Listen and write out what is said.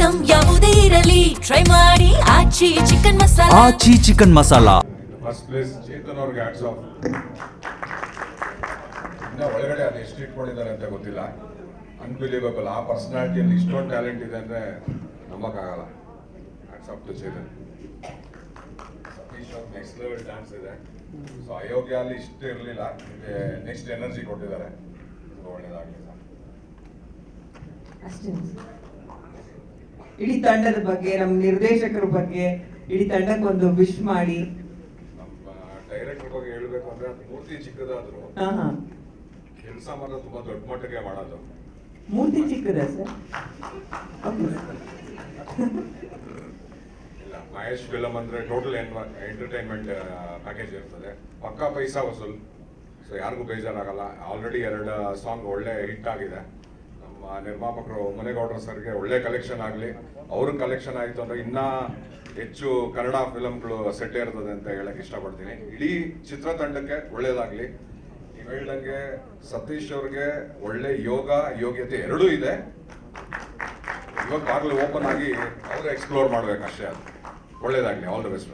Item ಯಾವುದೇ ಇರಲಿ try ಮಾಡಿ Aachi chicken masala. Aachi chicken masala. First place Chetan ಅವ್ರಿಗೆ ಹ್ಯಾಟ್ಸ್ ಆಫ್. ಇನ್ನ ಒಳಗಡೆ ಅದು ಎಷ್ಟು ಇಟ್ಕೊಂಡಿದ್ದಾರೆ ಅಂತ ಗೊತ್ತಿಲ್ಲ. ಅನ್ಬಿಲೀವಬಲ್. ಆ ಪರ್ಸನಾಲಿಟಿಯಲ್ಲಿ ಇಷ್ಟೊಂದು ಟ್ಯಾಲೆಂಟ್ ಇದೆ ಅಂದರೆ ನಂಬಕ್ಕಾಗಲ್ಲ. Hats off to Chetan. Satish ಅವ್ರ ನೆಕ್ಸ್ಟ್ ಲೆವೆಲ್ ಡ್ಯಾನ್ಸ್ ಇದೆ. ಸೊ ಅಯೋಗ್ಯ ಅಲ್ಲಿ ಇಷ್ಟು ಇರಲಿಲ್ಲ, ನೆಕ್ಸ್ಟ್ ಎನರ್ಜಿ ಕೊಟ್ಟಿದ್ದಾರೆ. ಒಳ್ಳೇದಾಗಲಿ ಸರ್. ಅಷ್ಟೇ. ಇಡೀ ತಂಡದ ಬಗ್ಗೆ, ನಮ್ಮ ನಿರ್ದೇಶಕರ ಬಗ್ಗೆ, ಇಡೀ ತಂಡಕ್ಕೊಂದು ವಿಶ್ ಮಾಡಿ. ನಮ್ಮ ಡೈರೆಕ್ಟರ್ ಬಗ್ಗೆ ಹೇಳಬೇಕು ಅಂದ್ರೆ ಅದು ಮೂರ್ತಿ ಚಿಕ್ಕದಾದ್ರು ಕೆಲಸ ಮಾತ್ರ ತುಂಬಾ ದೊಡ್ಡ ಮಟ್ಟಿಗೆ ಮಾಡೋದು. ಮೂರ್ತಿ ಚಿಕ್ಕದ ಸರ್? ಇಲ್ಲ, ಮಹೇಶ್ ಫಿಲಮ್ ಅಂದ್ರೆ ಟೋಟಲ್ ಎಂಟರ್ಟೈನ್ಮೆಂಟ್ ಪ್ಯಾಕೇಜ್ ಇರ್ತದೆ. ಪಕ್ಕಾ ಪೈಸಾ ವಸೂಲ್. ಸೊ ಯಾರಿಗೂ ಬೇಜಾರಾಗಲ್ಲ. ಆಲ್ರೆಡಿ 2 ಸಾಂಗ್ ಒಳ್ಳೆ ಹಿಟ್ ಆಗಿದೆ. ನಮ್ಮ ನಿರ್ಮಾಪಕರು ಮುನೇಗೌಡರ ಸರ್ಗೆ ಒಳ್ಳೆ ಕಲೆಕ್ಷನ್ ಆಗಲಿ. ಅವ್ರಿಗೆ ಕಲೆಕ್ಷನ್ ಆಯಿತು ಅಂದ್ರೆ ಇನ್ನೂ ಹೆಚ್ಚು ಕನ್ನಡ ಫಿಲಮ್ಗಳು ಸೆಟ್ ಇರ್ತದೆ ಅಂತ ಹೇಳಕ್ ಇಷ್ಟಪಡ್ತೀನಿ. ಇಡೀ ಚಿತ್ರತಂಡಕ್ಕೆ ಒಳ್ಳೇದಾಗಲಿ. ನೀವು ಹೇಳ್ದಂಗೆ ಸತೀಶ್ ಅವ್ರಿಗೆ ಒಳ್ಳೆ ಯೋಗ್ಯತೆ ಎರಡೂ ಇದೆ. ಇವಾಗ ಬಾಗಿಲು ಓಪನ್ ಆಗಿ ಅವರು ಎಕ್ಸ್ಪ್ಲೋರ್ ಮಾಡ್ಬೇಕಷ್ಟೇ. ಅದು ಒಳ್ಳೇದಾಗಲಿ. All the best.